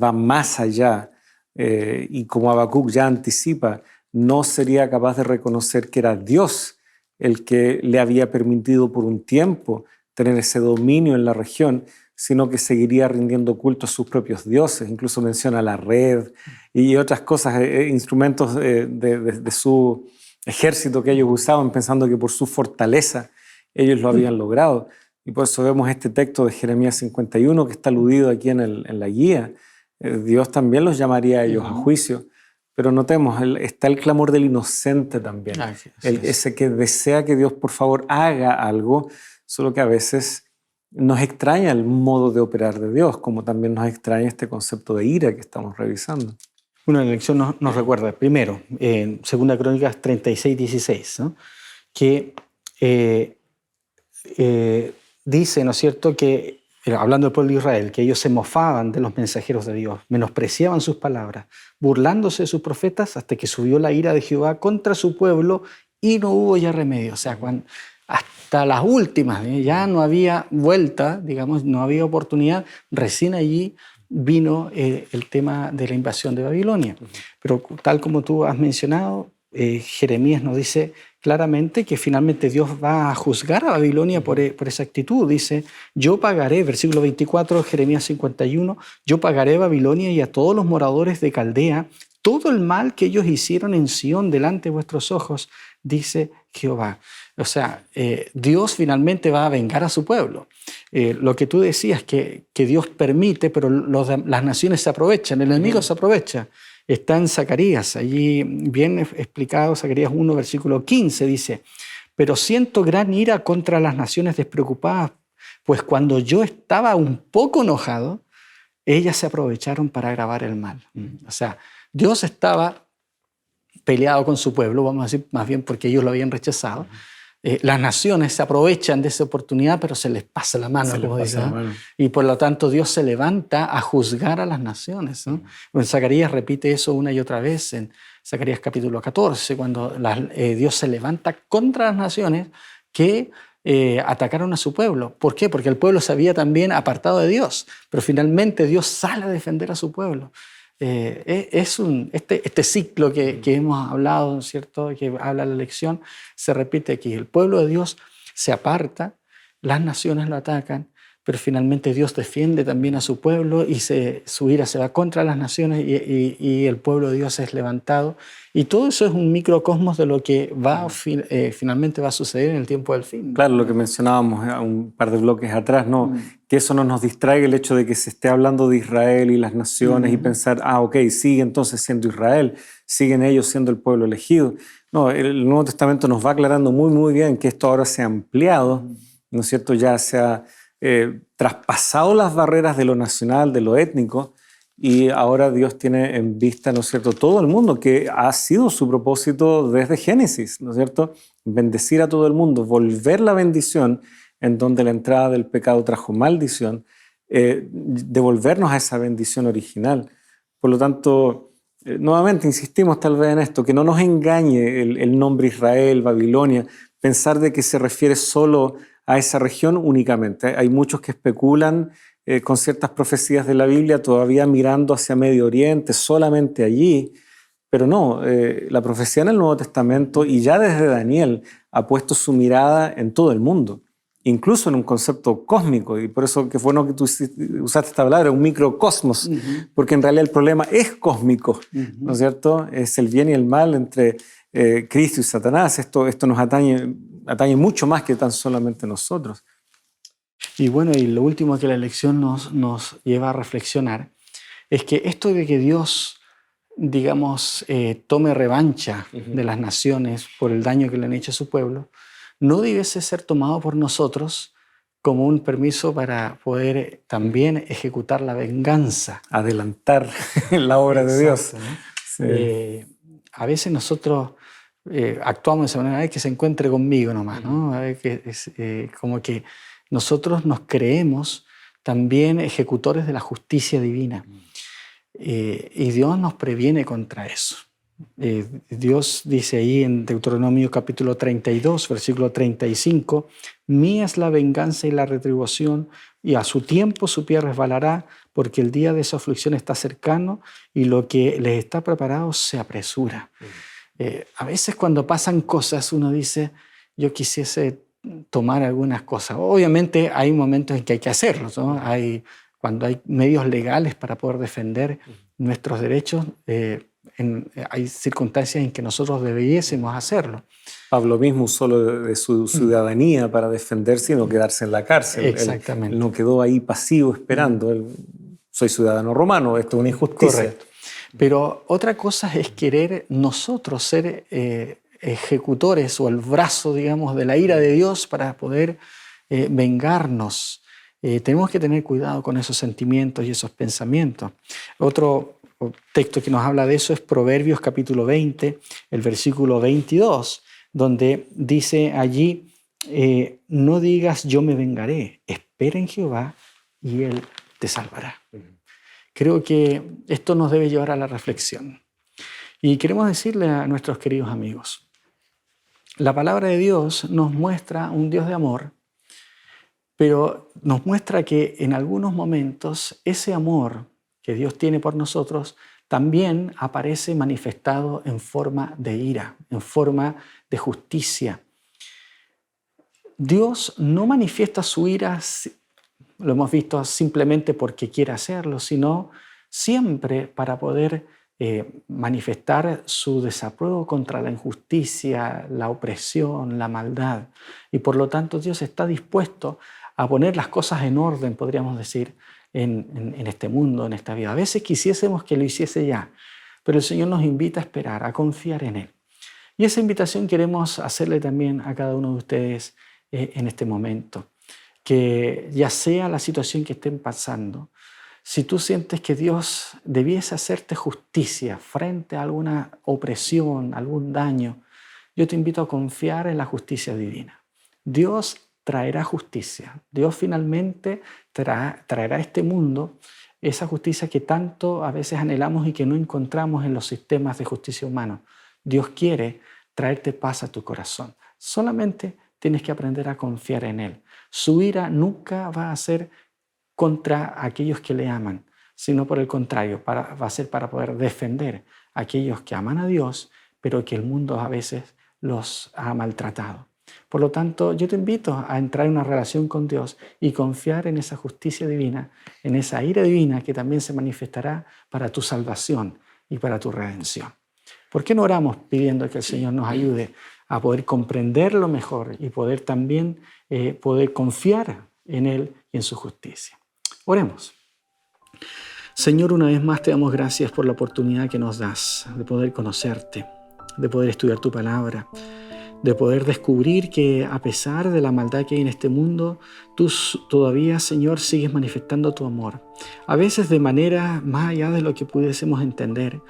Va más allá. Y como Habacuc ya anticipa, no sería capaz de reconocer que era Dios el que le había permitido por un tiempo tener ese dominio en la región, sino que seguiría rindiendo culto a sus propios dioses. Incluso menciona la red y otras cosas, instrumentos de su ejército que ellos usaban, pensando que por su fortaleza ellos lo habían logrado. Y por eso vemos este texto de Jeremías 51 que está aludido aquí en la guía. Dios también los llamaría a ellos a juicio. Pero notemos, está el clamor del inocente también. Ese que desea que Dios por favor haga algo, solo que a veces nos extraña el modo de operar de Dios, como también nos extraña este concepto de ira que estamos revisando. Una lección nos recuerda, primero, en 2 Crónicas 36:16, ¿no?, que dice, ¿no es cierto?, que, hablando del pueblo de Israel, que ellos se mofaban de los mensajeros de Dios, menospreciaban sus palabras, burlándose de sus profetas, hasta que subió la ira de Jehová contra su pueblo y no hubo ya remedio. O sea, hasta las últimas, ya no había vuelta, digamos, no había oportunidad. Recién allí vino el tema de la invasión de Babilonia. Pero tal como tú has mencionado, Jeremías nos dice claramente que finalmente Dios va a juzgar a Babilonia por esa actitud. Dice, yo pagaré, versículo 24, Jeremías 51, yo pagaré a Babilonia y a todos los moradores de Caldea todo el mal que ellos hicieron en Sión delante de vuestros ojos, dice Jehová. O sea, Dios finalmente va a vengar a su pueblo. Lo que tú decías, que Dios permite, pero las naciones se aprovechan, el enemigo se aprovecha. Está en Zacarías, allí bien explicado, Zacarías 1, versículo 15, dice, pero siento gran ira contra las naciones despreocupadas, pues cuando yo estaba un poco enojado, ellas se aprovecharon para agravar el mal. O sea, Dios estaba peleado con su pueblo, vamos a decir, más bien porque ellos lo habían rechazado. Las naciones se aprovechan de esa oportunidad, pero se les pasa la mano, como dice, ¿no? Y por lo tanto Dios se levanta a juzgar a las naciones, ¿no? En Zacarías repite eso una y otra vez, en Zacarías capítulo 14, cuando Dios se levanta contra las naciones que atacaron a su pueblo. ¿Por qué? Porque el pueblo se había también apartado de Dios, pero finalmente Dios sale a defender a su pueblo. Este ciclo que hemos hablado, ¿cierto?, que habla la lección, se repite aquí. El pueblo de Dios se aparta, las naciones lo atacan, pero finalmente Dios defiende también a su pueblo y su ira se va contra las naciones y el pueblo de Dios es levantado. Y todo eso es un microcosmos de lo que finalmente va a suceder en el tiempo del fin. Claro, lo que mencionábamos un par de bloques atrás, ¿no? Que eso no nos distraiga el hecho de que se esté hablando de Israel y las naciones y pensar, ok, sigue entonces siendo Israel, siguen ellos siendo el pueblo elegido. No, el Nuevo Testamento nos va aclarando muy, muy bien que esto ahora se ha ampliado, ¿no es cierto? Ya se ha traspasado las barreras de lo nacional, de lo étnico, y ahora Dios tiene en vista, ¿no es cierto?, todo el mundo, que ha sido su propósito desde Génesis, ¿no es cierto?, bendecir a todo el mundo, volver la bendición en donde la entrada del pecado trajo maldición, devolvernos a esa bendición original. Por lo tanto, nuevamente insistimos tal vez en esto, que no nos engañe el nombre Israel, Babilonia, pensar de que se refiere solo a esa región únicamente. Hay muchos que especulan con ciertas profecías de la Biblia todavía mirando hacia Medio Oriente, solamente allí, pero no, la profecía en el Nuevo Testamento y ya desde Daniel ha puesto su mirada en todo el mundo, incluso en un concepto cósmico, y por eso que fue bueno que tú usaste esta palabra, un microcosmos, porque en realidad el problema es cósmico, ¿no es cierto? Es el bien y el mal entre Cristo y Satanás. Esto nos atañe mucho más que tan solamente nosotros. Y bueno, y lo último que la lección nos lleva a reflexionar es que esto de que Dios, digamos, tome revancha de las naciones por el daño que le han hecho a su pueblo, no debiese ser tomado por nosotros como un permiso para poder también ejecutar la venganza. Adelantar la obra de Dios. ¿No? Sí. A veces nosotros actuamos de esa manera, que se encuentre conmigo nomás, ¿no? A ver, como que nosotros nos creemos también ejecutores de la justicia divina. Y Dios nos previene contra eso. Dios dice ahí en Deuteronomio capítulo 32, versículo 35, «Mía es la venganza y la retribución, y a su tiempo su pie resbalará, porque el día de su aflicción está cercano, y lo que les está preparado se apresura». A veces cuando pasan cosas uno dice, yo quisiese tomar algunas cosas. Obviamente hay momentos en que hay que hacerlo, ¿no? Cuando hay medios legales para poder defender nuestros derechos, hay circunstancias en que nosotros debiésemos hacerlo. Pablo mismo usó de su ciudadanía para defenderse y no quedarse en la cárcel. Exactamente. Él no quedó ahí pasivo esperando. Soy ciudadano romano, esto es una injusticia. Correcto. Pero otra cosa es querer nosotros ser ejecutores o el brazo, digamos, de la ira de Dios para poder vengarnos. Tenemos que tener cuidado con esos sentimientos y esos pensamientos. Otro texto que nos habla de eso es Proverbios capítulo 20, el versículo 22, donde dice allí, no digas yo me vengaré, espera en Jehová y Él te salvará. Creo que esto nos debe llevar a la reflexión. Y queremos decirle a nuestros queridos amigos, la palabra de Dios nos muestra un Dios de amor, pero nos muestra que en algunos momentos ese amor que Dios tiene por nosotros también aparece manifestado en forma de ira, en forma de justicia. Dios no manifiesta su ira, lo hemos visto, simplemente porque quiere hacerlo, sino siempre para poder manifestar su desapruebo contra la injusticia, la opresión, la maldad. Y por lo tanto Dios está dispuesto a poner las cosas en orden, podríamos decir, en este mundo, en esta vida. A veces quisiésemos que lo hiciese ya, pero el Señor nos invita a esperar, a confiar en Él. Y esa invitación queremos hacerle también a cada uno de ustedes en este momento. Que ya sea la situación que estén pasando, si tú sientes que Dios debiese hacerte justicia frente a alguna opresión, algún daño, yo te invito a confiar en la justicia divina. Dios traerá justicia. Dios finalmente traerá a este mundo esa justicia que tanto a veces anhelamos y que no encontramos en los sistemas de justicia humanos. Dios quiere traerte paz a tu corazón. Solamente tienes que aprender a confiar en Él. Su ira nunca va a ser contra aquellos que le aman, sino por el contrario, va a ser para poder defender a aquellos que aman a Dios, pero que el mundo a veces los ha maltratado. Por lo tanto, yo te invito a entrar en una relación con Dios y confiar en esa justicia divina, en esa ira divina que también se manifestará para tu salvación y para tu redención. ¿Por qué no oramos pidiendo que el Señor nos ayude a poder comprenderlo mejor y poder también poder confiar en Él y en su justicia? Oremos. Señor, una vez más te damos gracias por la oportunidad que nos das de poder conocerte, de poder estudiar tu palabra, de poder descubrir que a pesar de la maldad que hay en este mundo, tú todavía, Señor, sigues manifestando tu amor. A veces de manera más allá de lo que pudiésemos entender,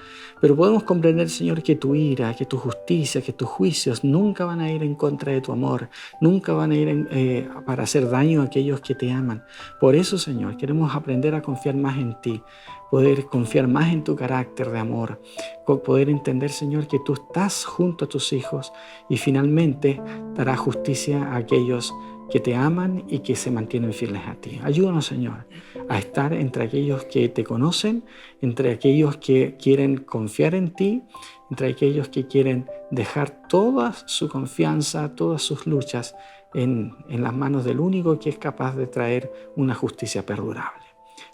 pero podemos comprender, Señor, que tu ira, que tu justicia, que tus juicios nunca van a ir en contra de tu amor, nunca van a ir para hacer daño a aquellos que te aman. Por eso, Señor, queremos aprender a confiar más en ti, poder confiar más en tu carácter de amor, poder entender, Señor, que tú estás junto a tus hijos y finalmente darás justicia a aquellos que te aman y que se mantienen fieles a ti. Ayúdanos, Señor, a estar entre aquellos que te conocen, entre aquellos que quieren confiar en ti, entre aquellos que quieren dejar toda su confianza, todas sus luchas en las manos del único que es capaz de traer una justicia perdurable.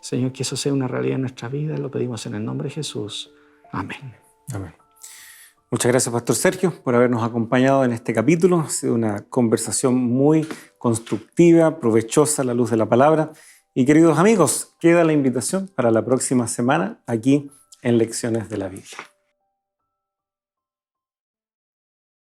Señor, que eso sea una realidad en nuestra vida, lo pedimos en el nombre de Jesús. Amén. Amén. Muchas gracias, Pastor Sergio, por habernos acompañado en este capítulo. Ha sido una conversación muy constructiva, provechosa a la luz de la palabra. Y queridos amigos, queda la invitación para la próxima semana aquí en Lecciones de la Biblia.